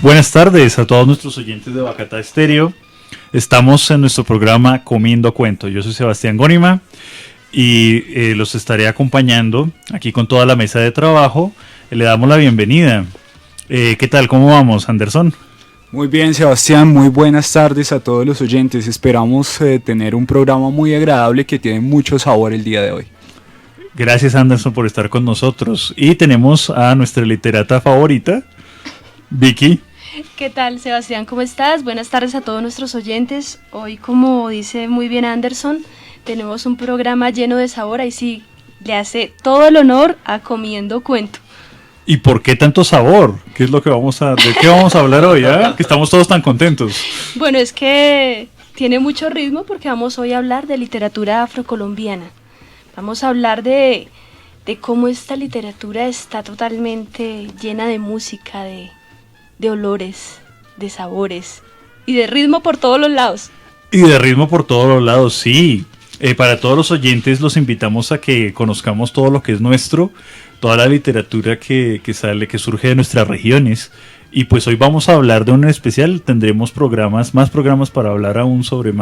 Buenas tardes a todos nuestros oyentes de Bacata Estéreo. Estamos en nuestro programa Comiendo Cuento. Yo soy Sebastián Gónima y los estaré acompañando aquí con toda la mesa de trabajo. Le damos la bienvenida. ¿Qué tal? ¿Cómo vamos, Anderson? Muy bien, Sebastián, muy buenas tardes a todos los oyentes. Esperamos tener un programa muy agradable que tiene mucho sabor el día de hoy. Gracias, Anderson, por estar con nosotros. Y tenemos a nuestra literata favorita, Vicky. ¿Qué tal, Sebastián? ¿Cómo estás? Buenas tardes a todos nuestros oyentes. Hoy, como dice muy bien Anderson, tenemos un programa lleno de sabor. Ahí sí, le hace todo el honor a Comiendo Cuento. ¿Y por qué tanto sabor? ¿De qué vamos a hablar hoy? Que estamos todos tan contentos. Bueno, es que tiene mucho ritmo porque vamos hoy a hablar de literatura afrocolombiana. Vamos a hablar de cómo esta literatura está totalmente llena de música, de olores, de sabores y de ritmo por todos los lados. Y de ritmo por todos los lados, sí. Para todos los oyentes los invitamos a que conozcamos todo lo que es nuestro, toda la literatura que surge de nuestras regiones. Y pues hoy vamos a hablar de un especial, tendremos más programas para hablar aún sobre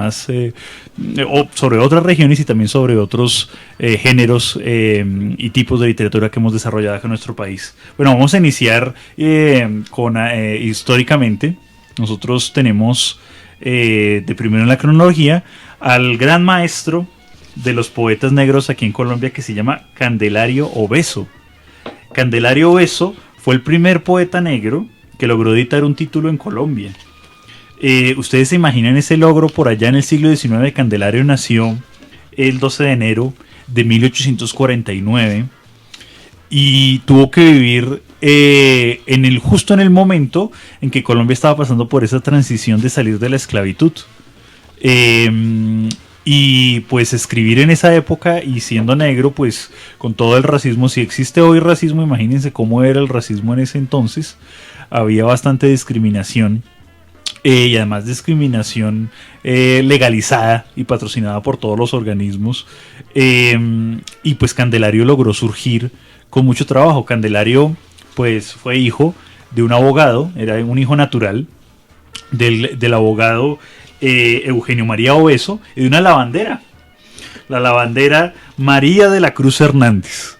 sobre otras regiones y también sobre otros géneros y tipos de literatura que hemos desarrollado acá en nuestro país. Bueno, vamos a iniciar históricamente. Nosotros tenemos de primero en la cronología al gran maestro de los poetas negros aquí en Colombia, que se llama Candelario Obeso. Candelario Obeso fue el primer poeta negro que logró editar un título en Colombia. Ustedes se imaginan ese logro por allá en el siglo XIX. Candelario nació el 12 de enero de 1849 y tuvo que vivir justo en el momento en que Colombia estaba pasando por esa transición de salir de la esclavitud. Y pues escribir en esa época y siendo negro, pues con todo el racismo, si existe hoy racismo, imagínense cómo era el racismo en ese entonces. Había bastante discriminación y además discriminación legalizada y patrocinada por todos los organismos. Y pues Candelario logró surgir con mucho trabajo. Candelario pues fue hijo de un abogado, era un hijo natural del abogado Eugenio María Obeso y de una lavandera, la lavandera María de la Cruz Hernández.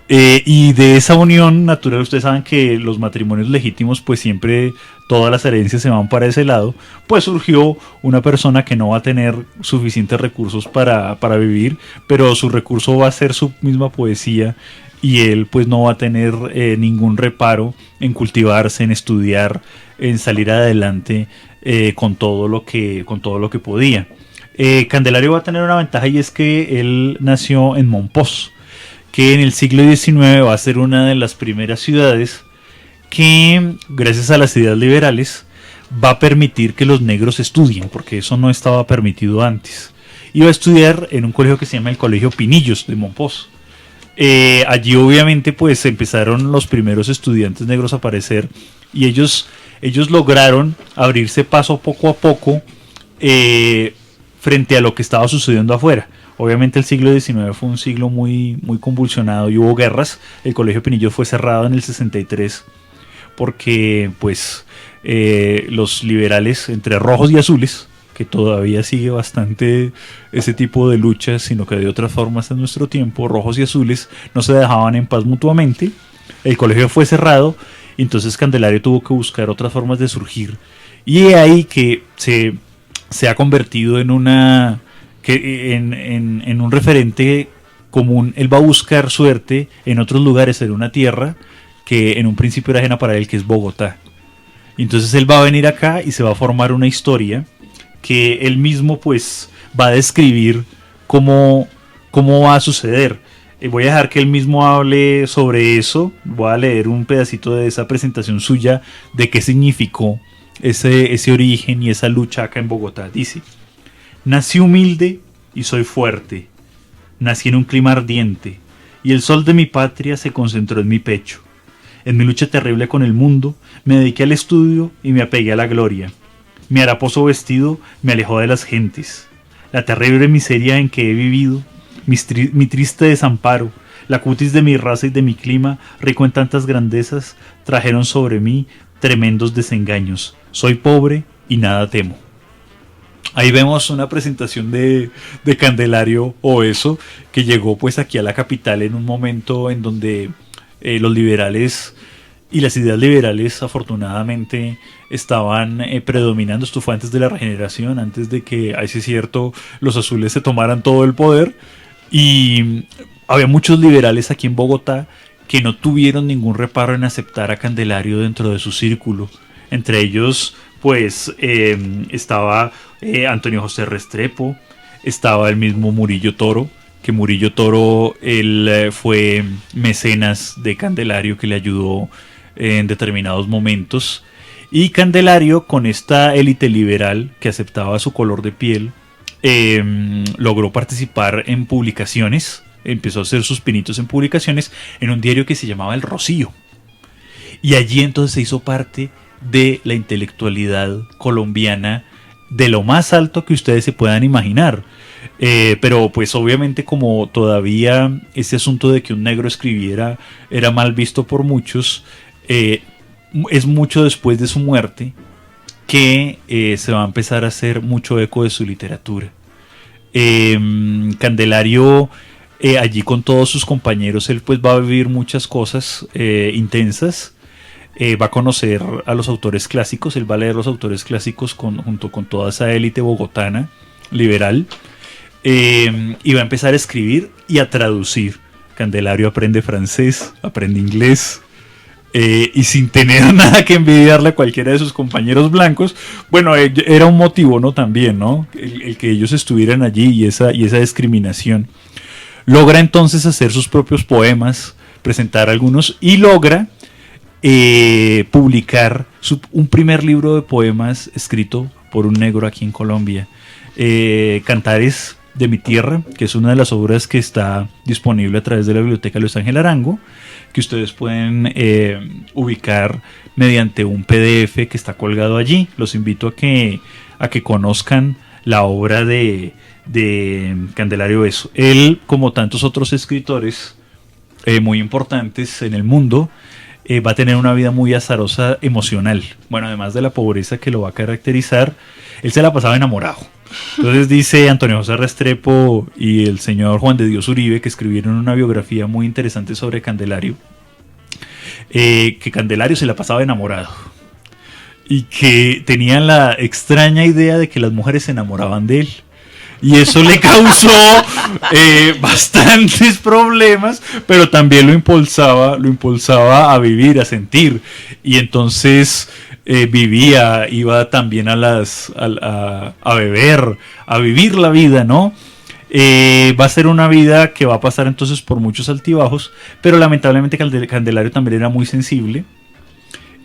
Y de esa unión natural, ustedes saben que los matrimonios legítimos pues siempre todas las herencias se van para ese lado, pues surgió una persona que no va a tener suficientes recursos para vivir, pero su recurso va a ser su misma poesía y él pues no va a tener ningún reparo en cultivarse, en estudiar, en salir adelante con todo lo que podía. Candelario va a tener una ventaja y es que él nació en Monpós, que en el siglo XIX va a ser una de las primeras ciudades que, gracias a las ideas liberales, va a permitir que los negros estudien, porque eso no estaba permitido antes. Iba a estudiar en un colegio que se llama el Colegio Pinillos de Monpós. Allí obviamente pues empezaron los primeros estudiantes negros a aparecer y ellos lograron abrirse paso poco a poco frente a lo que estaba sucediendo afuera. Obviamente el siglo XIX fue un siglo muy, muy convulsionado y hubo guerras. El Colegio Pinillos fue cerrado en el 63 porque pues los liberales entre rojos y azules, que todavía sigue bastante ese tipo de luchas, sino que de otras formas en nuestro tiempo, rojos y azules no se dejaban en paz mutuamente. El colegio fue cerrado, entonces Candelario tuvo que buscar otras formas de surgir. Y es ahí que se ha convertido en un referente común. Él va a buscar suerte en otros lugares, en una tierra que en un principio era ajena para él, que es Bogotá. Entonces él va a venir acá y se va a formar una historia que él mismo pues va a describir cómo va a suceder. Voy a dejar que él mismo hable sobre eso. Voy a leer un pedacito de esa presentación suya de qué significó ese origen y esa lucha acá en Bogotá. Dice: nací humilde y soy fuerte. Nací en un clima ardiente y el sol de mi patria se concentró en mi pecho. En mi lucha terrible con el mundo me dediqué al estudio y me apegué a la gloria. Mi haraposo vestido me alejó de las gentes. La terrible miseria en que he vivido, mi triste desamparo, la cutis de mi raza y de mi clima, rico en tantas grandezas, trajeron sobre mí tremendos desengaños. Soy pobre y nada temo. Ahí vemos una presentación de Candelario Obeso, que llegó pues aquí a la capital en un momento en donde los liberales y las ideas liberales afortunadamente estaban predominando. Esto fue antes de la regeneración, antes de que, ahí sí es cierto, los azules se tomaran todo el poder, y había muchos liberales aquí en Bogotá que no tuvieron ningún reparo en aceptar a Candelario dentro de su círculo. Entre ellos pues estaba Antonio José Restrepo, estaba el mismo Murillo Toro, que Murillo Toro él fue mecenas de Candelario, que le ayudó en determinados momentos, y Candelario, con esta élite liberal que aceptaba su color de piel, logró participar en publicaciones, empezó a hacer sus pinitos en publicaciones en un diario que se llamaba El Rocío, y allí entonces se hizo parte de la intelectualidad colombiana de lo más alto que ustedes se puedan imaginar. Pero pues obviamente, como todavía ese asunto de que un negro escribiera era mal visto por muchos, es mucho después de su muerte que se va a empezar a hacer mucho eco de su literatura. Candelario, allí con todos sus compañeros, él pues va a vivir muchas cosas intensas. Va a conocer a los autores clásicos, él va a leer los autores clásicos junto con toda esa élite bogotana liberal, y va a empezar a escribir y a traducir. Candelario aprende francés, aprende inglés, y sin tener nada que envidiarle a cualquiera de sus compañeros blancos. Bueno, era un motivo, ¿no? También, ¿no? El que ellos estuvieran allí, y esa discriminación. Logra entonces hacer sus propios poemas, presentar algunos, y logra publicar un primer libro de poemas escrito por un negro aquí en Colombia, Cantares de mi tierra, que es una de las obras que está disponible a través de la biblioteca Luis Ángel Arango, que ustedes pueden ubicar mediante un PDF que está colgado allí. Los invito a que conozcan la obra de Candelario Obeso. Él, como tantos otros escritores muy importantes en el mundo, va a tener una vida muy azarosa emocional. Bueno, además de la pobreza que lo va a caracterizar, él se la pasaba enamorado. Entonces dice Antonio José Restrepo y el señor Juan de Dios Uribe, que escribieron una biografía muy interesante sobre Candelario, que Candelario se la pasaba enamorado y que tenían la extraña idea de que las mujeres se enamoraban de él. Y eso le causó bastantes problemas, pero también lo impulsaba a vivir, a sentir. Y entonces iba también a beber, a vivir la vida, ¿no? Va a ser una vida que va a pasar entonces por muchos altibajos, pero lamentablemente Candelario también era muy sensible,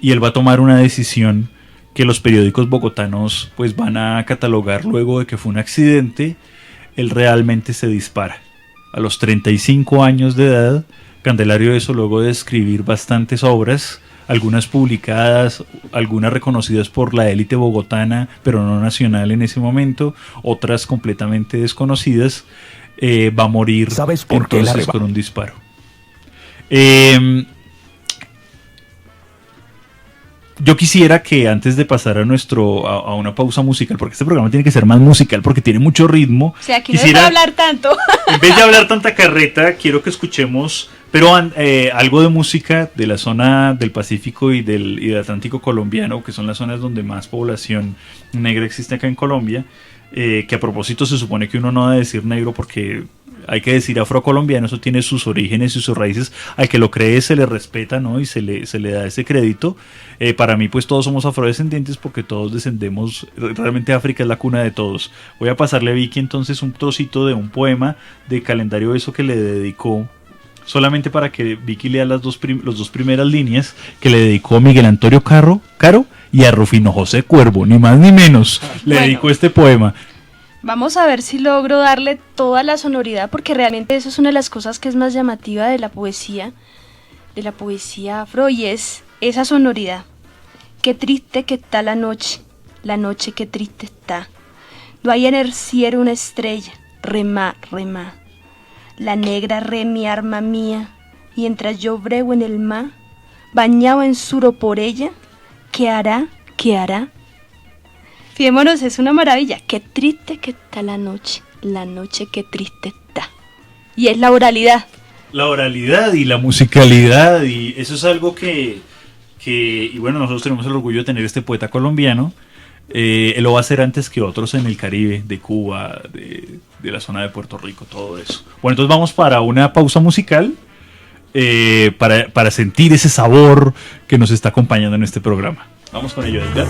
y él va a tomar una decisión que los periódicos bogotanos pues van a catalogar luego de que fue un accidente. Él realmente se dispara. A los 35 años de edad, Candelario Obeso, luego de escribir bastantes obras, algunas publicadas, algunas reconocidas por la élite bogotana, pero no nacional en ese momento, otras completamente desconocidas, va a morir. ¿Sabes por qué con un disparo. Yo quisiera que antes de pasar a una pausa musical, porque este programa tiene que ser más musical porque tiene mucho ritmo. O sea, aquí no se puede hablar tanto. En vez de hablar tanta carreta, quiero que escuchemos algo de música de la zona del Pacífico y del Atlántico colombiano, que son las zonas donde más población negra existe acá en Colombia. Que a propósito se supone que uno no debe decir negro porque hay que decir afrocolombiano, eso tiene sus orígenes y sus raíces. Al que lo cree se le respeta, ¿no? Y se le da ese crédito. Para mí pues todos somos afrodescendientes porque todos descendemos, realmente África es la cuna de todos. Voy a pasarle a Vicky entonces un trocito de un poema de Candelario Obeso que le dedicó, solamente para que Vicky lea las dos primeras líneas, que le dedicó a Miguel Antonio Caro y a Rufino José Cuervo, ni más ni menos. Le dedicó este poema. Vamos a ver si logro darle toda la sonoridad, porque realmente eso es una de las cosas que es más llamativa de la poesía afro, y es esa sonoridad. Qué triste que está la noche qué triste está. No hay en el cielo una estrella, remá, remá. La negra re mi arma mía, mientras yo brego en el mar, bañado en suro por ella, ¿Qué hará? ¿Qué hará? Fijémonos, es una maravilla. Qué triste que está la noche qué triste está. Y es la oralidad. La oralidad y la musicalidad, y eso es algo y bueno, nosotros tenemos el orgullo de tener este poeta colombiano. Él lo va a hacer antes que otros en el Caribe, de Cuba, de la zona de Puerto Rico, todo eso. Bueno, entonces vamos para una pausa musical para sentir ese sabor que nos está acompañando en este programa. Vamos con ello, Edgar.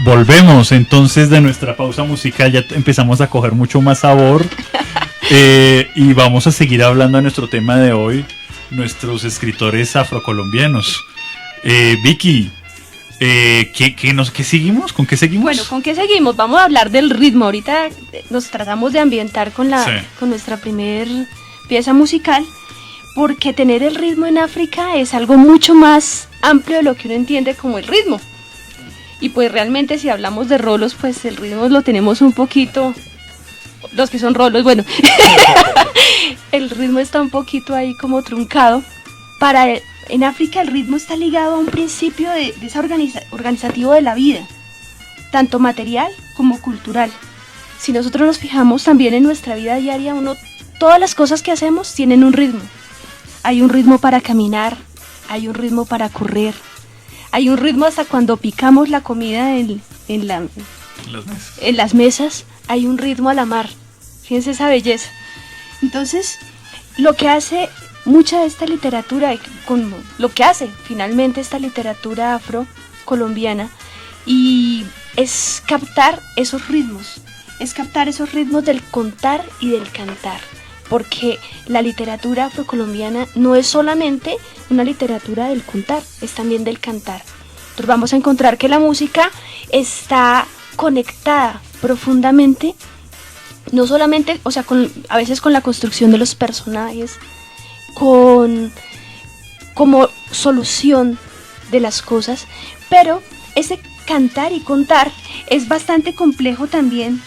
Volvemos entonces de nuestra pausa musical, ya empezamos a coger mucho más sabor y vamos a seguir hablando de nuestro tema de hoy, nuestros escritores afrocolombianos. Vicky, ¿qué seguimos? ¿Con qué seguimos? Bueno, ¿con qué seguimos? Vamos a hablar del ritmo. Ahorita nos tratamos de ambientar con nuestra primer pieza musical, porque tener el ritmo en África es algo mucho más amplio de lo que uno entiende como el ritmo. Y pues realmente si hablamos de rolos, pues el ritmo lo tenemos un poquito, los que son rolos, bueno, el ritmo está un poquito ahí como truncado. En África el ritmo está ligado a un principio de organizativo de la vida, tanto material como cultural. Si nosotros nos fijamos también en nuestra vida diaria, todas las cosas que hacemos tienen un ritmo. Hay un ritmo para caminar, hay un ritmo para correr, Hay un ritmo hasta cuando picamos la comida en las mesas, hay un ritmo a la mar. Fíjense esa belleza. Entonces, lo que hace mucha de esta literatura, lo que hace finalmente esta literatura afrocolombiana, y es captar esos ritmos del contar y del cantar, porque la literatura afrocolombiana no es solamente una literatura del contar, es también del cantar. Entonces vamos a encontrar que la música está conectada profundamente, no solamente, o sea, a veces con la construcción de los personajes, como solución de las cosas, pero ese cantar y contar es bastante complejo también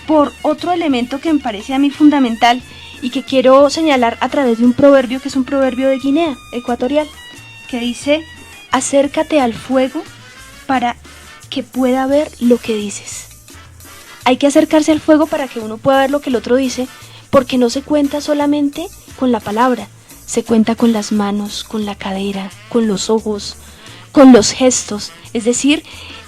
por otro elemento que me parece a mí fundamental y que quiero señalar a través de un proverbio, que es un proverbio de Guinea Ecuatorial, que dice: acércate al fuego para que pueda ver lo que dices. Hay que acercarse al fuego para que uno pueda ver lo que el otro dice, porque no se cuenta solamente con la palabra, se cuenta con las manos, con la cadera, con los ojos, con los gestos. Es decir,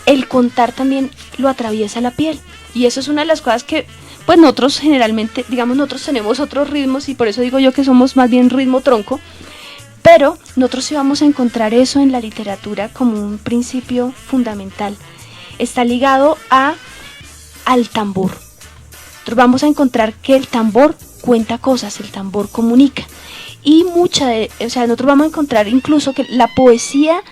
el contar también lo atraviesa la piel. Y eso es una de las cosas que, pues nosotros generalmente, digamos, nosotros tenemos otros ritmos, y por eso digo yo que somos más bien ritmo tronco, pero nosotros sí vamos a encontrar eso en la literatura como un principio fundamental. Está ligado al tambor. Nosotros vamos a encontrar que el tambor cuenta cosas, el tambor comunica. Y nosotros vamos a encontrar incluso que la poesía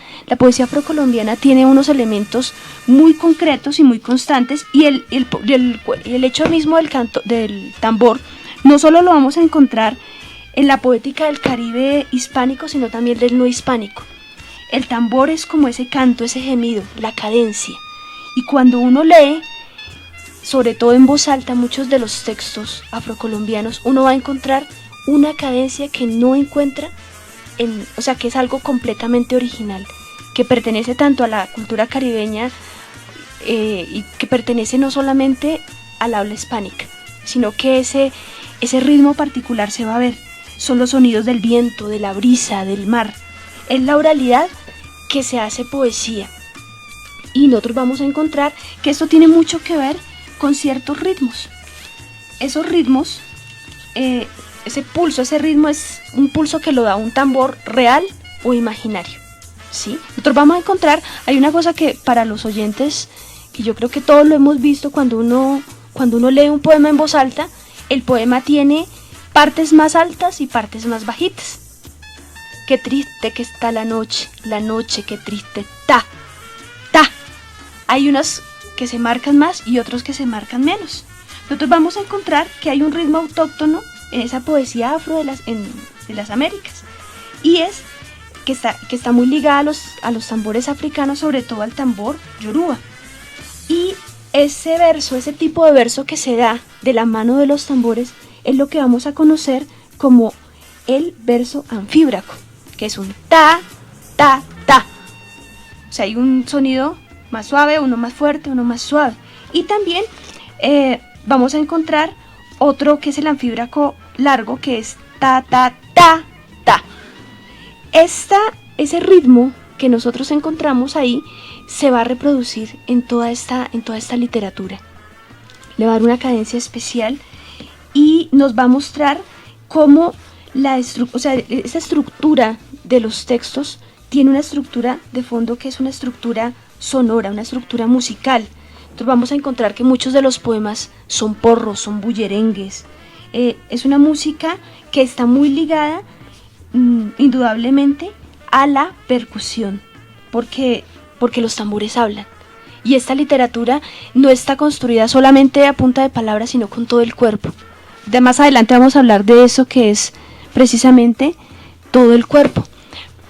afrocolombiana tiene unos elementos muy concretos y muy constantes, y el hecho mismo del tambor no solo lo vamos a encontrar en la poética del Caribe hispánico, sino también del no hispánico. El tambor es como ese canto, ese gemido, la cadencia. Y cuando uno lee, sobre todo en voz alta, muchos de los textos afrocolombianos, uno va a encontrar una cadencia que no encuentra, que es algo completamente original, que pertenece tanto a la cultura caribeña y que pertenece no solamente al habla hispánica, sino que ese ritmo particular se va a ver. Son los sonidos del viento, de la brisa, del mar. Es la oralidad que se hace poesía. Y nosotros vamos a encontrar que esto tiene mucho que ver con ciertos ritmos. Esos ritmos, ese ritmo es un pulso que lo da un tambor real o imaginario, ¿sí? Nosotros vamos a encontrar, hay una cosa que para los oyentes, que yo creo que todos lo hemos visto cuando uno lee un poema en voz alta, el poema tiene partes más altas y partes más bajitas. Qué triste que está la noche, qué triste está. Hay unas que se marcan más y otros que se marcan menos. Nosotros vamos a encontrar que hay un ritmo autóctono en esa poesía afro de las Américas, y es que está muy ligada a los tambores africanos, sobre todo al tambor yoruba. Y ese tipo de verso que se da de la mano de los tambores es lo que vamos a conocer como el verso anfíbraco, que es un ta, ta, ta. O sea, hay un sonido más suave, uno más fuerte, uno más suave. Y también vamos a encontrar otro que es el anfíbraco largo, que es ta, ta, ta, ta. Ese ritmo que nosotros encontramos ahí se va a reproducir en toda esta literatura. Le va a dar una cadencia especial y nos va a mostrar cómo esta estructura de los textos tiene una estructura de fondo que es una estructura sonora, una estructura musical. Entonces vamos a encontrar que muchos de los poemas son porros, son bullerengues. Es una música que está muy ligada indudablemente a la percusión, porque los tambores hablan. Y esta literatura no está construida solamente a punta de palabras, sino con todo el cuerpo. De más adelante vamos a hablar de eso, que es precisamente todo el cuerpo.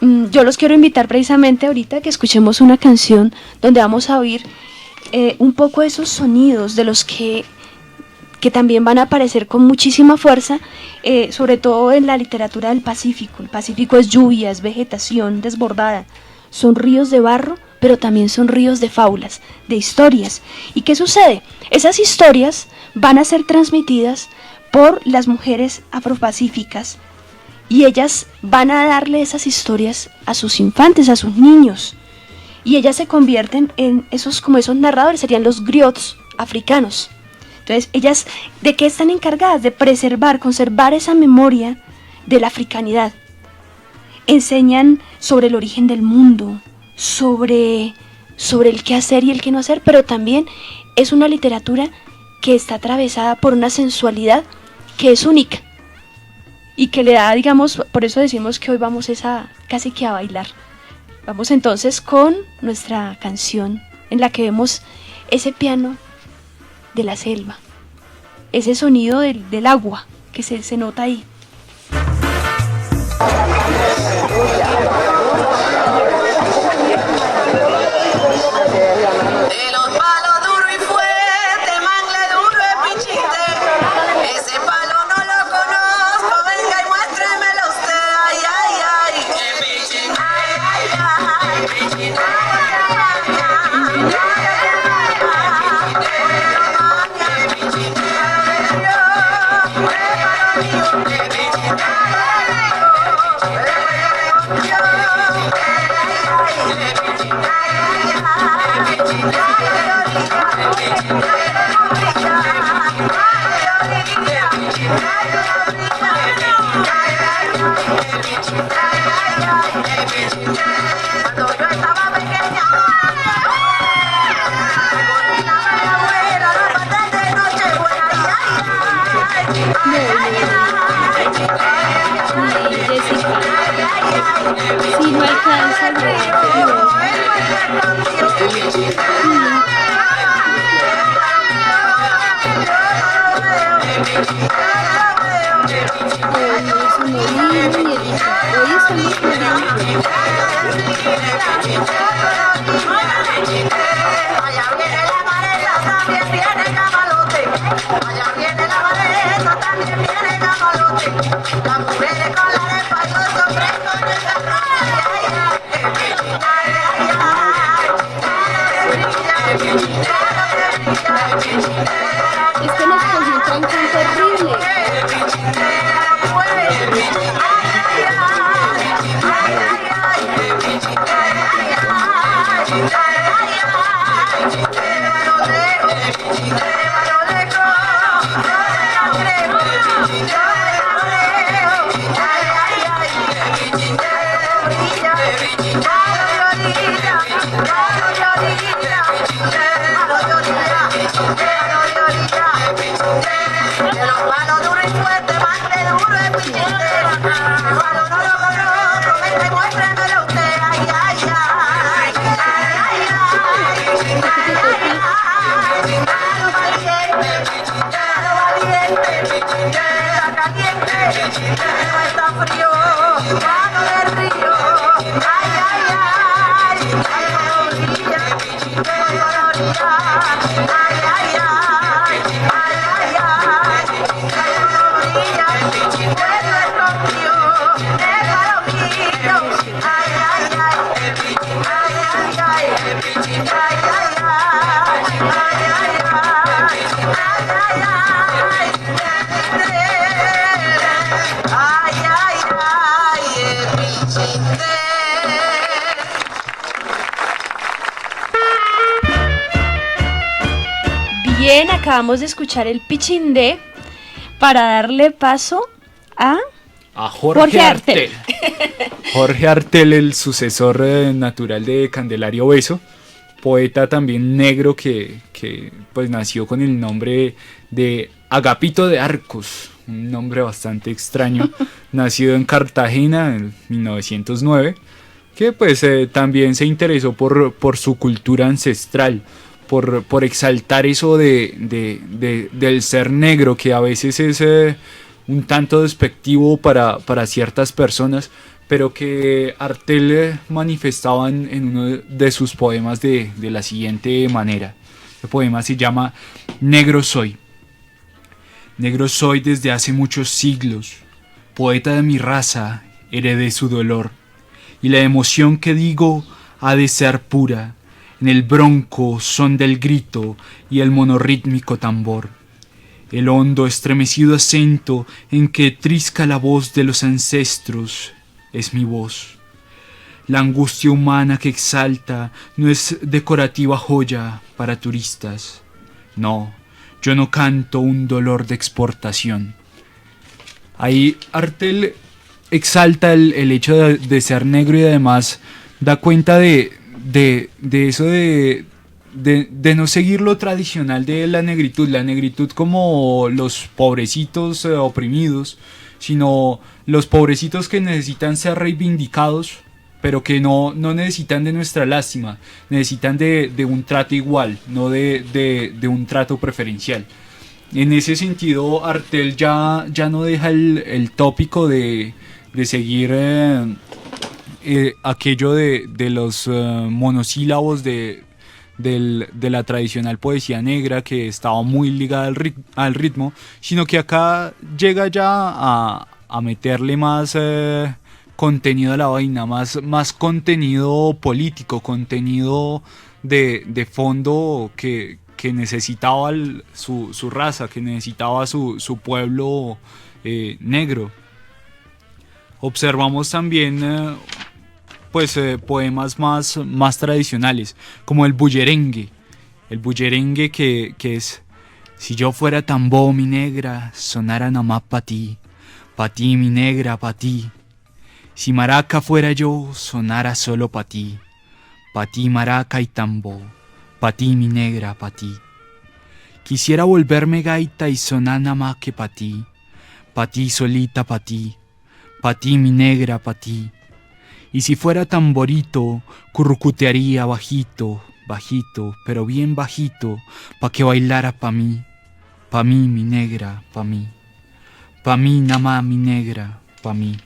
Yo los quiero invitar precisamente ahorita que escuchemos una canción donde vamos a oír un poco esos sonidos de los que también van a aparecer con muchísima fuerza, sobre todo en la literatura del Pacífico. El Pacífico es lluvia, es vegetación desbordada, son ríos de barro, pero también son ríos de fábulas, de historias. ¿Y qué sucede? Esas historias van a ser transmitidas por las mujeres afropacíficas, y ellas van a darle esas historias a sus infantes, a sus niños. y ellas se convierten en como esos narradores, serían los griots africanos. Entonces, ellas, ¿de qué están encargadas? De preservar, conservar esa memoria de la africanidad. Enseñan sobre el origen del mundo, sobre el qué hacer y el qué no hacer, pero también es una literatura que está atravesada por una sensualidad que es única y que le da, digamos, por eso decimos que hoy vamos casi que a bailar. Vamos entonces con nuestra canción en la que vemos ese piano de la selva, ese sonido del agua que se nota ahí. Si no alcanza el es que nos cogió un trancón terrible. Bien, acabamos de escuchar el Pichindé para darle paso a Jorge Artel. Jorge Artel, el sucesor natural de Candelario Beso, poeta también negro que pues nació con el nombre de Agapito de Arcos, un nombre bastante extraño, nacido en Cartagena en 1909, que pues también se interesó por su cultura ancestral, por exaltar eso del ser negro, que a veces es un tanto despectivo para ciertas personas, pero que Artel manifestaba en uno de sus poemas de la siguiente manera. El poema se llama Negro soy. Negro soy desde hace muchos siglos, poeta de mi raza, heredé su dolor, y la emoción que digo ha de ser pura, en el bronco son del grito y el monorrítmico tambor. El hondo estremecido acento en que trisca la voz de los ancestros es mi voz. La angustia humana que exalta no es decorativa joya para turistas. No, yo no canto un dolor de exportación. Ahí Artel exalta el hecho de ser negro y además da cuenta de eso de no seguir lo tradicional de la negritud como los pobrecitos oprimidos, sino los pobrecitos que necesitan ser reivindicados, pero que no necesitan de nuestra lástima, necesitan de un trato igual, no de un trato preferencial. En ese sentido, Artel ya no deja el tópico de seguir aquello de los monosílabos de la tradicional poesía negra que estaba muy ligada al ritmo, sino que acá llega ya a meterle más contenido a la vaina, más contenido político, contenido de fondo que necesitaba su raza, que necesitaba su pueblo negro. Observamos también poemas más tradicionales, como el bullerengue. El bullerengue que es: si yo fuera tambor, mi negra, sonara namás pa' ti, mi negra, pa' ti. Si maraca fuera yo, sonara solo pa' ti maraca y tambor, pa' ti mi negra, pa' ti. Quisiera volverme gaita y sonar namás que pa' ti solita, pa' ti mi negra, pa' ti. Y si fuera tamborito, currucutearía bajito, pero bien bajito, pa' que bailara pa' mí, mi negra, pa' mí namá mi negra, pa' mí.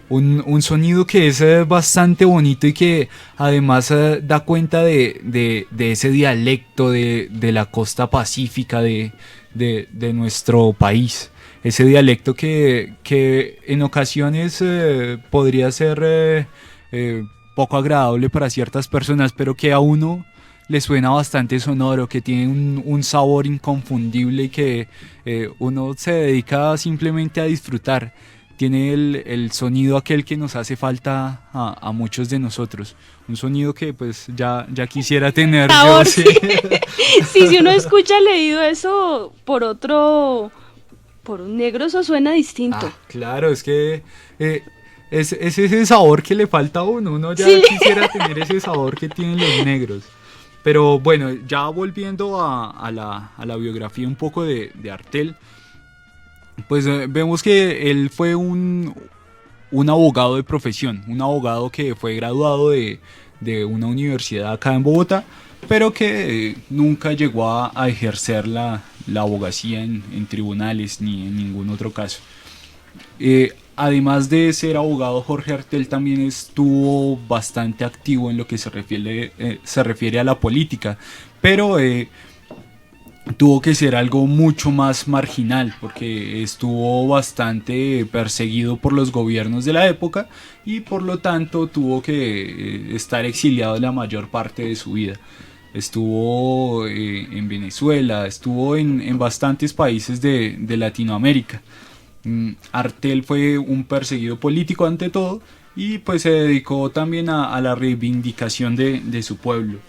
Un sonido que es bastante bonito y que además da cuenta de ese dialecto de la costa pacífica de nuestro país. Ese dialecto que en ocasiones podría ser poco agradable para ciertas personas, pero que a uno le suena bastante sonoro, que tiene un sabor inconfundible y que uno se dedica simplemente a disfrutar. Tiene el sonido aquel que nos hace falta a muchos de nosotros. Un sonido que pues ya quisiera tener sabor, yo. Sí. Sí, si uno escucha leído eso por un negro, eso suena distinto. Claro, es que es ese sabor que le falta a uno. Uno ya sí. quisiera tener ese sabor que tienen los negros. Pero bueno, ya volviendo a la biografía un poco de Artel, pues vemos que él fue un abogado de profesión, un abogado que fue graduado de una universidad acá en Bogotá, pero que nunca llegó a ejercer la abogacía en tribunales ni en ningún otro caso. Además de ser abogado, Jorge Artel también estuvo bastante activo en lo que se refiere a la política, pero tuvo que ser algo mucho más marginal porque estuvo bastante perseguido por los gobiernos de la época y por lo tanto tuvo que estar exiliado la mayor parte de su vida. Estuvo en Venezuela, estuvo en bastantes países de Latinoamérica. Artel fue un perseguido político ante todo y pues se dedicó también a la reivindicación de su pueblo.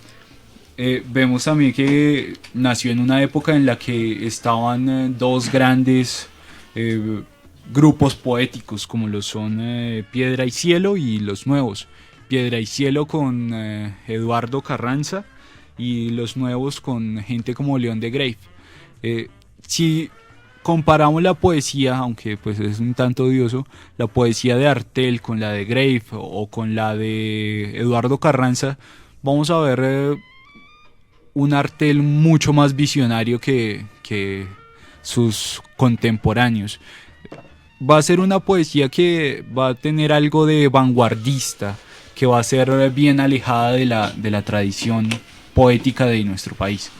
Vemos también que nació en una época en la que estaban dos grandes grupos poéticos como lo son Piedra y Cielo y Los Nuevos. Piedra y Cielo con Eduardo Carranza y Los Nuevos con gente como León de Greiff. Si comparamos la poesía, aunque pues es un tanto odioso, la poesía de Artel con la de Greiff o con la de Eduardo Carranza, vamos a ver un Artel mucho más visionario que sus contemporáneos. Va a ser una poesía que va a tener algo de vanguardista, que va a ser bien alejada de la tradición poética de nuestro país.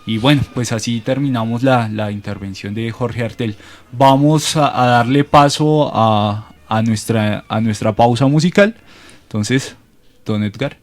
Y bueno, pues así terminamos la intervención de Jorge Artel. Vamos a darle paso a nuestra pausa musical. Entonces, don Edgar.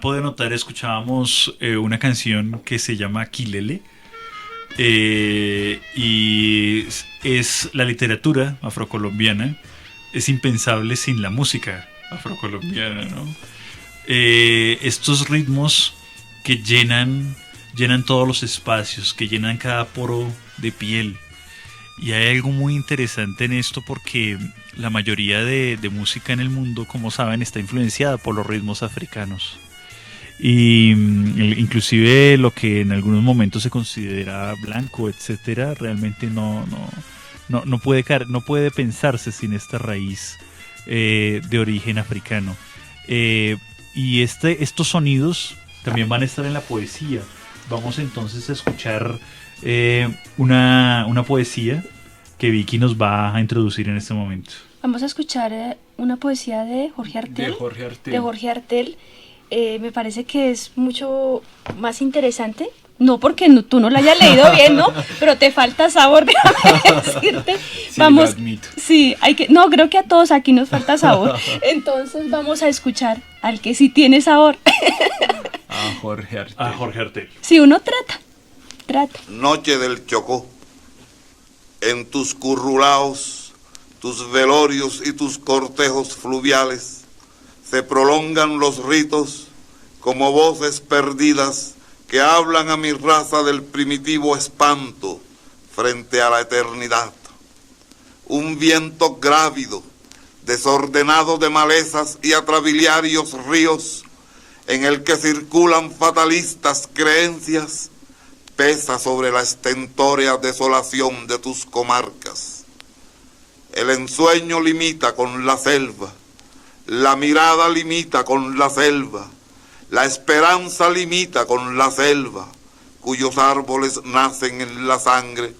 podido notar, escuchábamos una canción que se llama Kilele. Y es la literatura afrocolombiana, es impensable sin la música afrocolombiana, ¿no? Estos ritmos que llenan todos los espacios, que llenan cada poro de piel. Y hay algo muy interesante en esto porque la mayoría de música en el mundo, como saben, está influenciada por los ritmos africanos. Y inclusive lo que en algunos momentos se considera blanco, etcétera, realmente no puede pensarse sin esta raíz de origen africano. Y estos sonidos también van a estar en la poesía. Vamos entonces a escuchar una poesía que Vicky nos va a introducir en este momento. Vamos a escuchar una poesía de Jorge Artel. De Jorge Artel. Me parece que es mucho más interesante. No porque tú no la hayas leído bien, ¿no? Pero te falta sabor, déjame decirte. Sí, vamos, lo admito. Sí, no, creo que a todos aquí nos falta sabor. Entonces vamos a escuchar al que sí tiene sabor. A Jorge Artel. Si uno trata. Noche del Chocó. En tus currulaos, tus velorios y tus cortejos fluviales se prolongan los ritos como voces perdidas que hablan a mi raza del primitivo espanto frente a la eternidad. Un viento grávido, desordenado de malezas y atrabiliarios ríos, en el que circulan fatalistas creencias, pesa sobre la estentórea desolación de tus comarcas. El ensueño limita con la selva, la mirada limita con la selva, la esperanza limita con la selva, cuyos árboles nacen en la sangre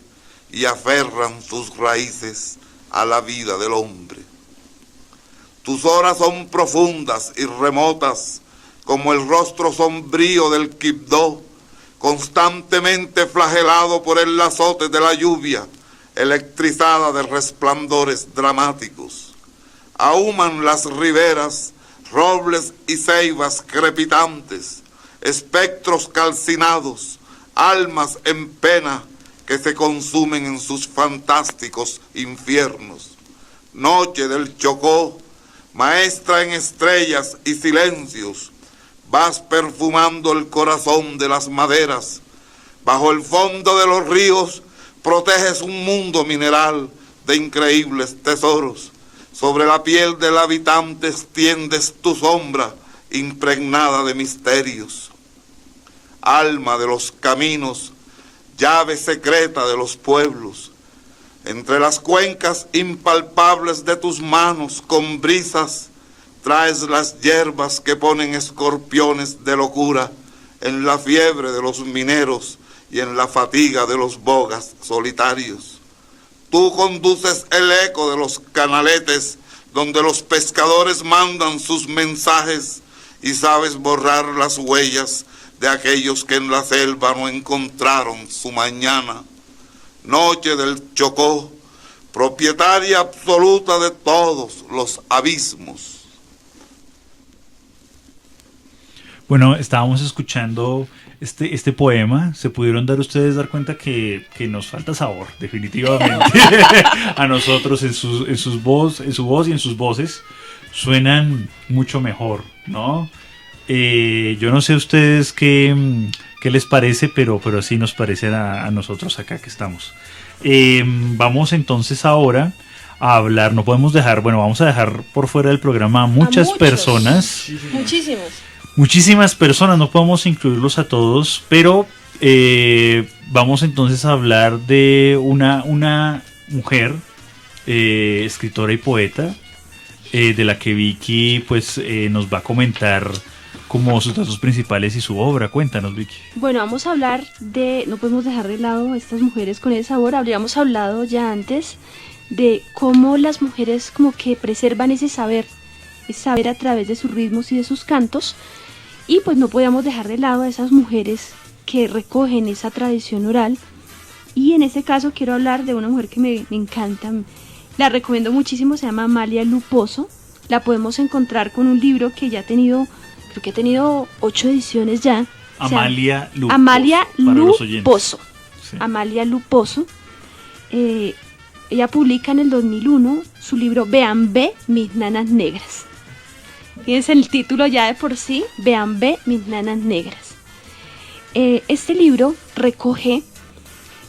y aferran sus raíces a la vida del hombre. Tus horas son profundas y remotas, como el rostro sombrío del Quibdó, constantemente flagelado por el azote de la lluvia, electrizada de resplandores dramáticos. Ahuman las riberas, robles y ceibas crepitantes, espectros calcinados, almas en pena que se consumen en sus fantásticos infiernos. Noche del Chocó, maestra en estrellas y silencios, vas perfumando el corazón de las maderas. Bajo el fondo de los ríos proteges un mundo mineral de increíbles tesoros. Sobre la piel del habitante extiendes tu sombra impregnada de misterios. Alma de los caminos, llave secreta de los pueblos, entre las cuencas impalpables de tus manos con brisas, traes las hierbas que ponen escorpiones de locura en la fiebre de los mineros y en la fatiga de los bogas solitarios. Tú conduces el eco de los canaletes donde los pescadores mandan sus mensajes y sabes borrar las huellas de aquellos que en la selva no encontraron su mañana. Noche del Chocó, propietaria absoluta de todos los abismos. Bueno, estábamos escuchando este poema. Se pudieron dar cuenta que nos falta sabor, definitivamente. A nosotros en su voz y en sus voces suenan mucho mejor, ¿no? Yo no sé a ustedes qué les parece, pero así nos parece a nosotros acá que estamos. Vamos entonces ahora a hablar. No podemos dejar, vamos a dejar por fuera del programa a muchas personas. Muchísimas personas, no podemos incluirlos a todos, pero vamos entonces a hablar de una mujer, escritora y poeta, de la que Vicky pues nos va a comentar como sus datos principales y su obra. Cuéntanos, Vicky. Bueno, vamos a hablar no podemos dejar de lado a estas mujeres con ese sabor. Habríamos hablado ya antes de cómo las mujeres como que preservan ese saber a través de sus ritmos y de sus cantos. Y pues no podíamos dejar de lado a esas mujeres que recogen esa tradición oral. Y en este caso quiero hablar de una mujer que me encanta, la recomiendo muchísimo, se llama Amalia Luposo. La podemos encontrar con un libro que ya ha tenido, creo que ha tenido 8 ediciones ya. Amalia Lu Amalia Lu Pozo. Sí. Amalia Lu Pozo. Ella publica en el 2001 su libro Vean ve, mis nanas negras. Fíjense el título ya de por sí, Vean ve, mis nanas negras. Este libro recoge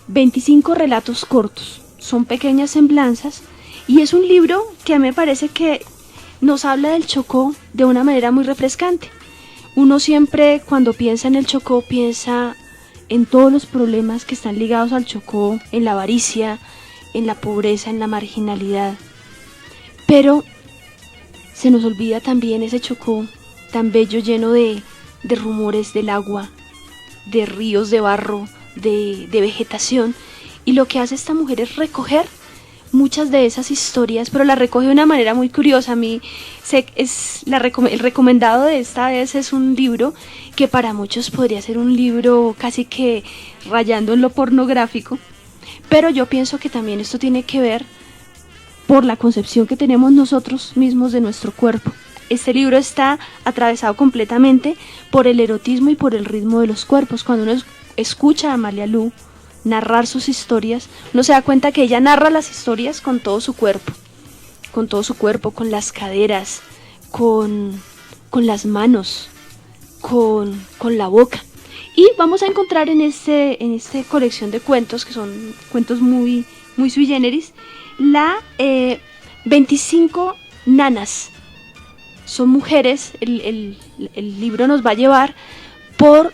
25 relatos cortos, son pequeñas semblanzas y es un libro que a mí me parece que nos habla del Chocó de una manera muy refrescante. Uno siempre cuando piensa en el Chocó piensa en todos los problemas que están ligados al Chocó, en la avaricia, en la pobreza, en la marginalidad. Pero se nos olvida también ese Chocó tan bello, lleno de rumores del agua, de ríos de barro, de vegetación. Y lo que hace esta mujer es recoger muchas de esas historias, pero las recoge de una manera muy curiosa. A mí el recomendado de esta vez es un libro que para muchos podría ser un libro casi que rayando en lo pornográfico, pero yo pienso que también esto tiene que ver por la concepción que tenemos nosotros mismos de nuestro cuerpo. Este libro está atravesado completamente por el erotismo y por el ritmo de los cuerpos. Cuando uno escucha a Amalia Lu narrar sus historias, uno se da cuenta que ella narra las historias con todo su cuerpo, con las caderas, con las manos, con la boca. Y vamos a encontrar en esta colección de cuentos, que son cuentos muy, muy sui generis, 25 nanas. Son mujeres. El libro nos va a llevar por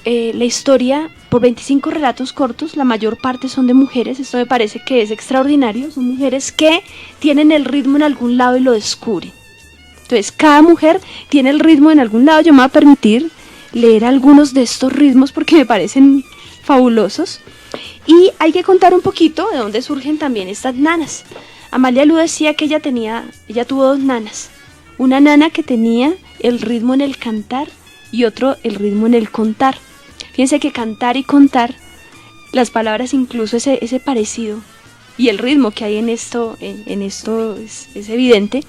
la historia, por 25 relatos cortos. La mayor parte son de mujeres. Esto me parece que es extraordinario. Son mujeres que tienen el ritmo en algún lado y lo descubren. Entonces cada mujer tiene el ritmo en algún lado. Yo me voy a permitir leer algunos de estos ritmos porque me parecen fabulosos. Y hay que contar un poquito de dónde surgen también estas nanas. Amalia Lu decía que ella tuvo 2 nanas. Una nana que tenía el ritmo en el cantar y otro el ritmo en el contar. Fíjense que cantar y contar, las palabras, incluso ese parecido y el ritmo que hay en esto es evidente.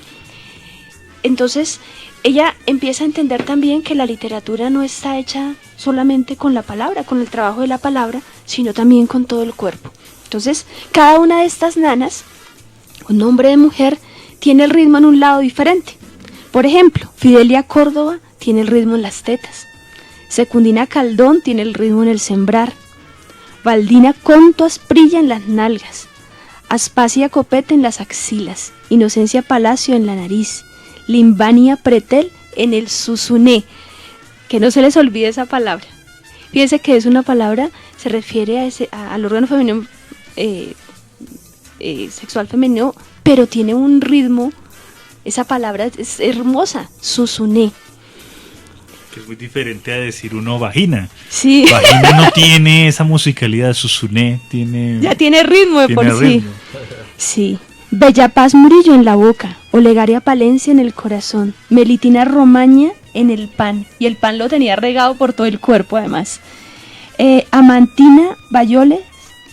Entonces ella empieza a entender también que la literatura no está hecha solamente con la palabra, con el trabajo de la palabra, sino también con todo el cuerpo. Entonces cada una de estas nanas, un hombre de mujer, tiene el ritmo en un lado diferente. Por ejemplo, Fidelia Córdoba tiene el ritmo en las tetas, Secundina Caldón tiene el ritmo en el sembrar, Valdina Conto Asprilla en las nalgas, Aspasia Copete en las axilas, Inocencia Palacio en la nariz, Limbania Pretel en el susuné. Que no se les olvide esa palabra. Fíjense que es una palabra, se refiere al órgano femenino, sexual femenino, pero tiene un ritmo. Esa palabra es hermosa, susuné. Que es muy diferente a decir uno vagina. Sí. Vagina no tiene esa musicalidad, susuné tiene... Ya tiene ritmo de por sí. Ritmo. Sí. Bella Paz Murillo en la boca, Olegaria Palencia en el corazón, Melitina Romaña en el pan, y el pan lo tenía regado por todo el cuerpo además. Amantina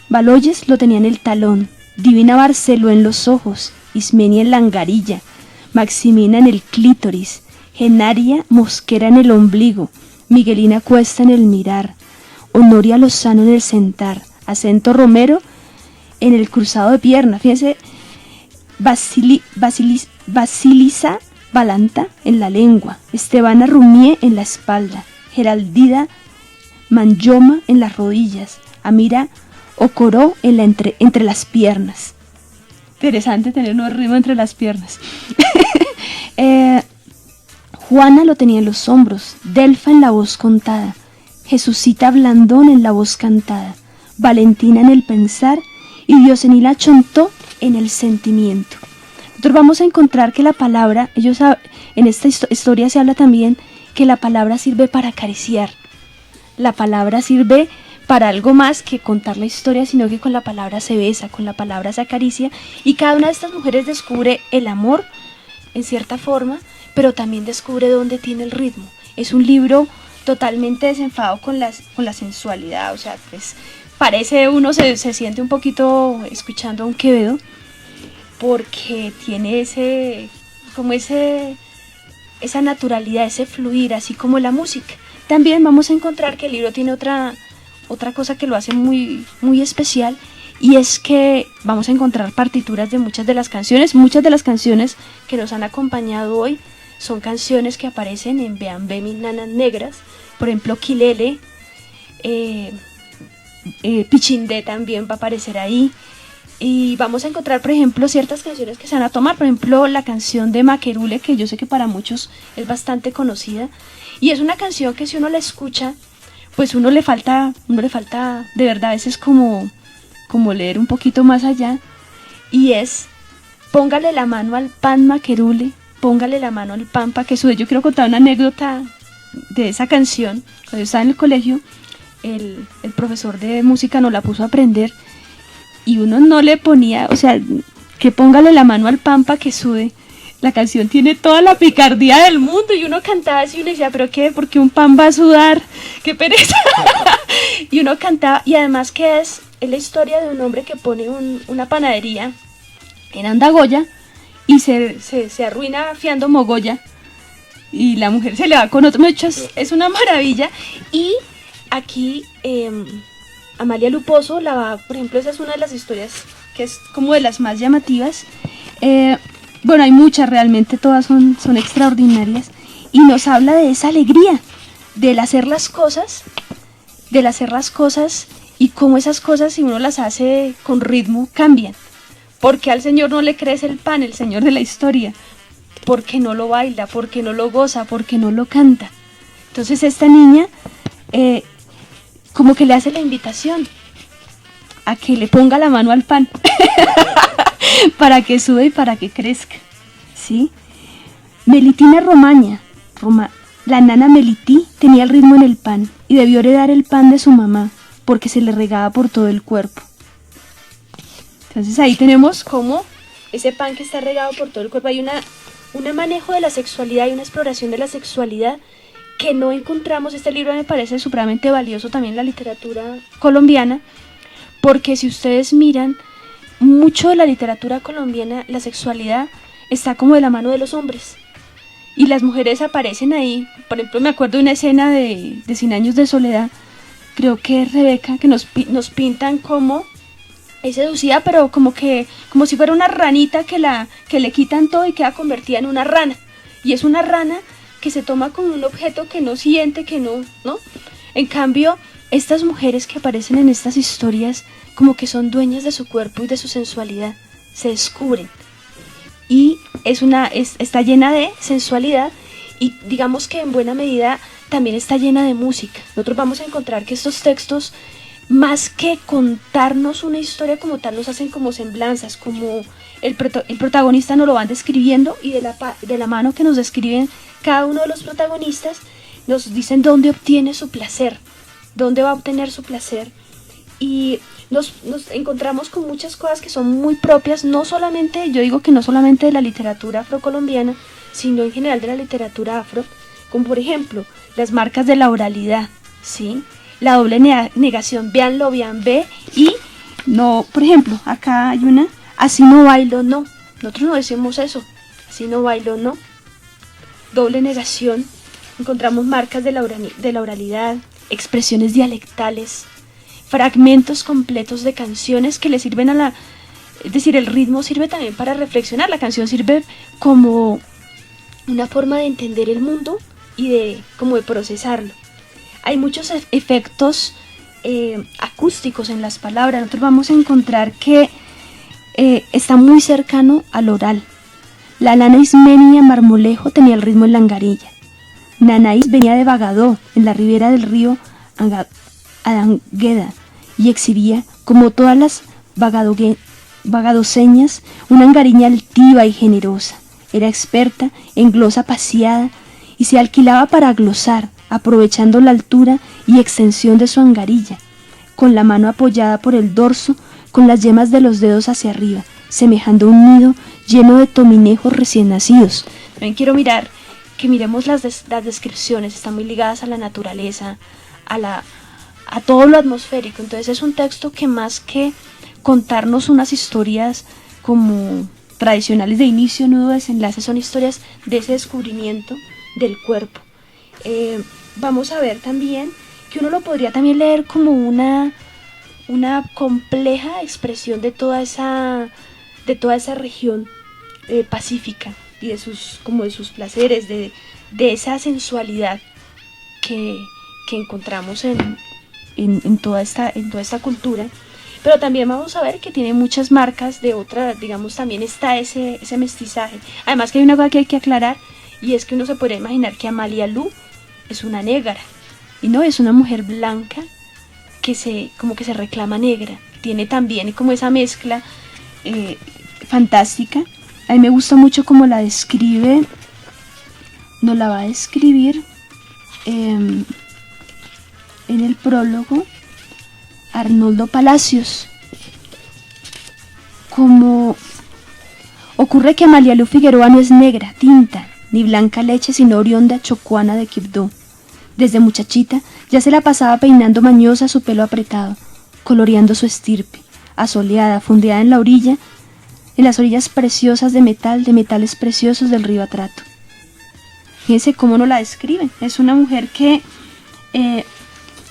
Baloyes lo tenía en el talón, Divina Barceló en los ojos, Ismenia en la angarilla, Maximina en el clítoris, Genaria Mosquera en el ombligo, Miguelina Cuesta en el mirar, Honoria Lozano en el sentar, Acento Romero en el cruzado de pierna. Fíjense, Basilisa Balanta en la lengua, Estebana Rumié en la espalda, Geraldida Manyoma en las rodillas, Amira Ocoró entre las piernas. Interesante tener un ritmo entre las piernas. Juana lo tenía en los hombros, Delfa en la voz contada, Jesucita Blandón en la voz cantada, Valentina en el pensar y Diosenila Chontó en el sentimiento. Nosotros vamos a encontrar que la palabra, en esta historia se habla también que la palabra sirve para acariciar. La palabra sirve para algo más que contar la historia, sino que con la palabra se besa, con la palabra se acaricia, y cada una de estas mujeres descubre el amor en cierta forma, pero también descubre dónde tiene el ritmo. Es un libro totalmente desenfadado con la sensualidad, o sea, pues parece uno se siente un poquito escuchando a un Quevedo, porque tiene ese esa naturalidad, ese fluir, así como la música. También vamos a encontrar que el libro tiene otra cosa que lo hace muy, muy especial, y es que vamos a encontrar partituras de muchas de las canciones. Muchas de las canciones que nos han acompañado hoy son canciones que aparecen en Vean Ve Mis Nanas Negras, por ejemplo Quilele, Pichindé también va a aparecer ahí, y vamos a encontrar, por ejemplo, ciertas canciones que se van a tomar, por ejemplo la canción de Maquerule, que yo sé que para muchos es bastante conocida, y es una canción que si uno la escucha, pues uno le falta de verdad a veces como leer un poquito más allá, y es: póngale la mano al pan, Maquerule, póngale la mano al pan pa' que sude. Yo quiero contar una anécdota de esa canción. Cuando yo estaba en el colegio, el profesor de música nos la puso a aprender, y uno no le ponía, o sea, que póngale la mano al pan pa' que sude. La canción tiene toda la picardía del mundo, y uno cantaba así y uno decía, ¿pero qué? ¿Por qué un pan va a sudar? ¡Qué pereza! Y uno cantaba, y además que es la historia de un hombre que pone una panadería en Andagoya y se arruina fiando mogolla, y la mujer se le va con otro. Es una maravilla. Y aquí Amalia Luposo por ejemplo, esa es una de las historias que es como de las más llamativas. Bueno, hay muchas, realmente todas son extraordinarias, y nos habla de esa alegría del hacer las cosas, y cómo esas cosas, si uno las hace con ritmo, cambian. Porque al Señor no le crece el pan, el Señor de la historia, porque no lo baila, porque no lo goza, porque no lo canta. Entonces esta niña como que le hace la invitación a que le ponga la mano al pan para que sube y para que crezca, ¿sí? Melitina Romaña, la nana Melití tenía el ritmo en el pan y debió heredar el pan de su mamá porque se le regaba por todo el cuerpo. Entonces ahí tenemos como ese pan que está regado por todo el cuerpo. Hay un manejo de la sexualidad y una exploración de la sexualidad que no encontramos. Este libro me parece supremamente valioso también en la literatura colombiana, porque si ustedes miran, mucho de la literatura colombiana, la sexualidad está como de la mano de los hombres, y las mujeres aparecen ahí. Por ejemplo, me acuerdo de una escena de 100 años de soledad, creo que es Rebeca, que nos pintan como es seducida, pero como si fuera una ranita que le quitan todo y queda convertida en una rana, y es una rana que se toma como un objeto que no siente, que no. En cambio, estas mujeres que aparecen en estas historias como que son dueñas de su cuerpo y de su sensualidad, se descubren, y está llena de sensualidad, y digamos que en buena medida también está llena de música. Nosotros vamos a encontrar que estos textos, más que contarnos una historia como tal, nos hacen como semblanzas, como el protagonista nos lo van describiendo, y de la mano que nos describen cada uno de los protagonistas, nos dicen dónde obtiene su placer, dónde va a obtener su placer, y nos encontramos con muchas cosas que son muy propias, no solamente de la literatura afrocolombiana, sino en general de la literatura afro, como por ejemplo las marcas de la oralidad, ¿sí? La doble negación, véanlo, vean, ve, y no, por ejemplo, acá hay una, así no bailo, no. Nosotros no decimos eso, así no bailo, no. Doble negación, encontramos marcas de la oralidad, expresiones dialectales, fragmentos completos de canciones que le sirven es decir, el ritmo sirve también para reflexionar, la canción sirve como una forma de entender el mundo y de procesarlo. Hay muchos efectos acústicos en las palabras. Nosotros vamos a encontrar que está muy cercano al oral. La nana Ismenia Marmolejo tenía el ritmo en la angarilla. Nanaís venía de Bagadó, en la ribera del río Adangueda, y exhibía, como todas las bagadoseñas, una angariña altiva y generosa. Era experta en glosa paseada y se alquilaba para glosar, aprovechando la altura y extensión de su angarilla, con la mano apoyada por el dorso, con las yemas de los dedos hacia arriba, semejando un nido lleno de tominejos recién nacidos. También quiero que miremos las descripciones, están muy ligadas a la naturaleza, a todo lo atmosférico. Entonces es un texto que, más que contarnos unas historias como tradicionales de inicio, nudo, desenlace, son historias de ese descubrimiento del cuerpo. Vamos a ver también que uno lo podría también leer como una compleja expresión de toda esa región pacífica y de sus placeres, de esa sensualidad que encontramos en toda esta cultura. Pero también vamos a ver que tiene muchas marcas de otra, digamos, también está ese mestizaje. Además que hay una cosa que hay que aclarar, y es que uno se podría imaginar que Amalia Lu es una negra, y no, es una mujer blanca que como que se reclama negra. Tiene también como esa mezcla fantástica. A mí me gusta mucho cómo la describe, nos la va a describir en el prólogo Arnoldo Palacios. Como ocurre que Amalia Lu Figueroa no es negra, tinta, ni blanca leche, sino oriunda chocuana de Quibdó. Desde muchachita ya se la pasaba peinando mañosa su pelo apretado, coloreando su estirpe, asoleada, fondeada en las orillas preciosas de metales preciosos del río Atrato. Fíjense cómo nos la describen. Es una mujer que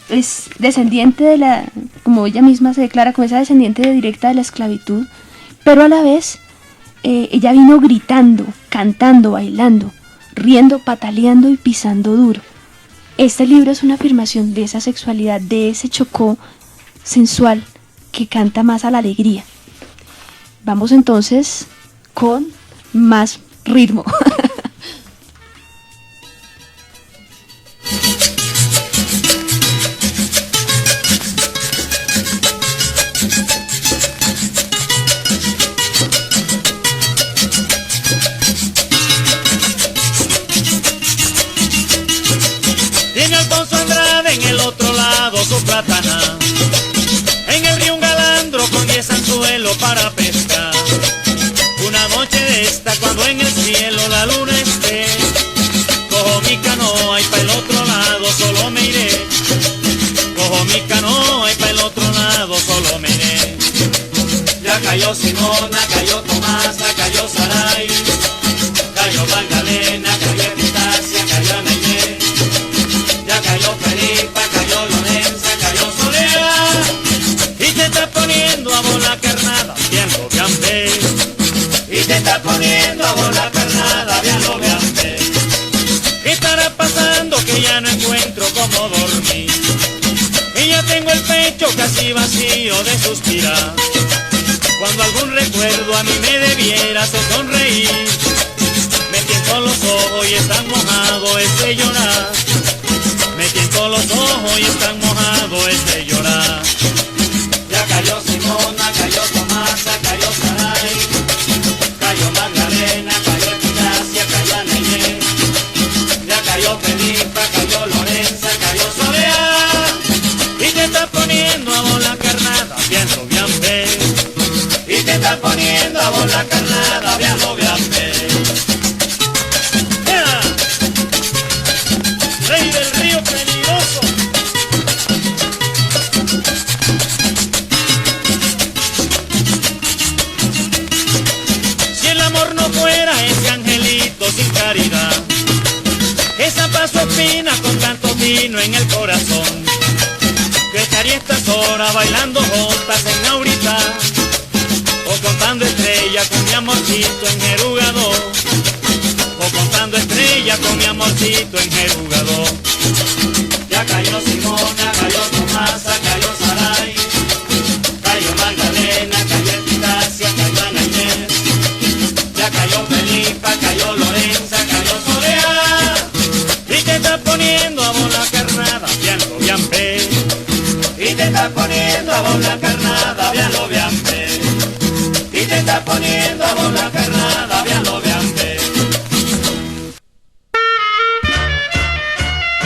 es descendiente como ella misma se declara, como esa descendiente directa de la esclavitud, pero a la vez ella vino gritando, cantando, bailando, riendo, pataleando y pisando duro. Este libro es una afirmación de esa sexualidad, de ese chocó sensual que canta más a la alegría. Vamos entonces con más ritmo. Tiene Alfonso Andrade en el otro lado su platana, en el río un galandro con 10 anzuelos para pescar. Una noche de esta cuando en el cielo la luna esté, cojo mi canoa y pa' el otro lado solo me iré. Cojo mi canoa y pa' el otro lado solo me iré. Ya cayó Simona, cayó Tomasa, cayó Saray, cayó Magdalena, cayó Epitacia, cayó Anaye. Ya cayó Felipa, cayó Lorenza, cayó Soledad, y te está poniendo a bola carnada, bien lo vean ver. Y te está poniendo a bola carnada, bien lo vean ver. ¿Qué estará pasando que ya no encuentro cómo dormir? Y ya tengo el pecho casi vacío de suspirar. Cuando algún recuerdo a mí me debiera hacer sonreír, me tiento los ojos y están mojados es de llorar. Me tiento los ojos y están mojados es de llorar. Ya cayó Simona, cayó Tomasa, cayó Saray, cayó Magdalena, cayó Epitacia, cayó Anaye. Ya cayó Felipa, cayó Lorenza, cayó Soledad, y te está poniendo a bola carnada, bien lo vean ver. Y te está poniendo a bola carnada, bien lo vean ver. ¡Yeah! Rey del río peligroso. Si el amor no fuera ese angelito sin caridad, esa paso espina con tanto vino en el corazón, que estaría estas horas bailando jotas en Naurita, o contando estrellas con mi amorcito en Jerugador, o contando estrellas con mi amorcito en Jerugador. Ya cayó Simona, cayó Tomasa, cayó Saray, cayó Magdalena, cayó Epitacia, cayó Anaye. Ya cayó Felipa, cayó Lorenza, cayó Soledad, y te está poniendo a bola carnada, bien lo vean ver. Y te está poniendo a bola carnada, bien lo vean ver. Y te está poniendo a bola carnada, bien lo vean ver.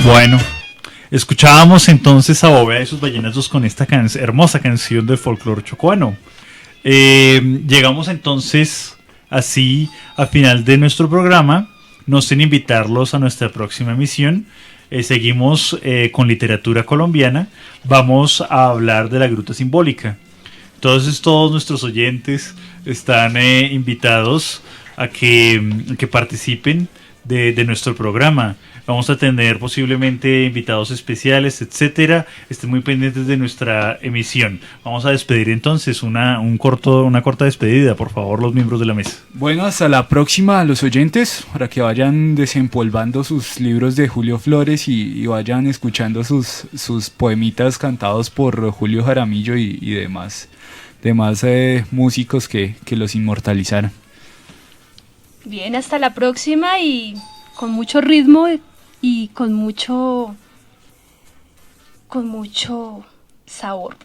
Bueno, escuchábamos entonces a Bóveda y sus ballenazos con esta hermosa canción de folclore chocuano. Llegamos entonces así al final de nuestro programa, no sin invitarlos a nuestra próxima emisión. Seguimos con literatura colombiana, vamos a hablar de la Gruta Simbólica. Entonces todos nuestros oyentes están invitados a que participen de nuestro programa. Vamos a tener posiblemente invitados especiales, etcétera. Estén muy pendientes de nuestra emisión. Vamos a despedir entonces una corta despedida, por favor, los miembros de la mesa. Bueno, hasta la próxima a los oyentes, para que vayan desempolvando sus libros de Julio Flores y vayan escuchando sus poemitas cantados por Julio Jaramillo y demás músicos que los inmortalizaron. Bien, hasta la próxima y con mucho ritmo y con mucho sabor.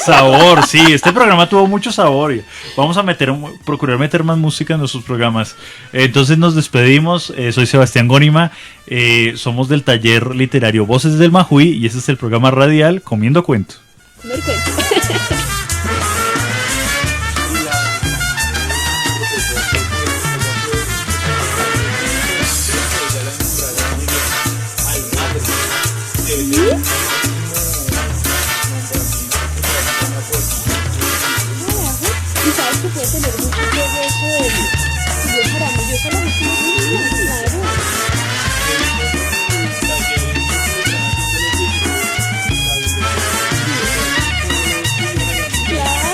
Sabor, sí, este programa tuvo mucho sabor. Vamos a procurar meter más música en nuestros programas. Entonces nos despedimos. Soy Sebastián Gónima. Somos del taller literario Voces del Majuí y este es el programa radial Comiendo Cuento. Comer cuento. Y sabes que puede tener mucho juego eso de Julio Jaramillo, eso lo hicimos, claro. Claro.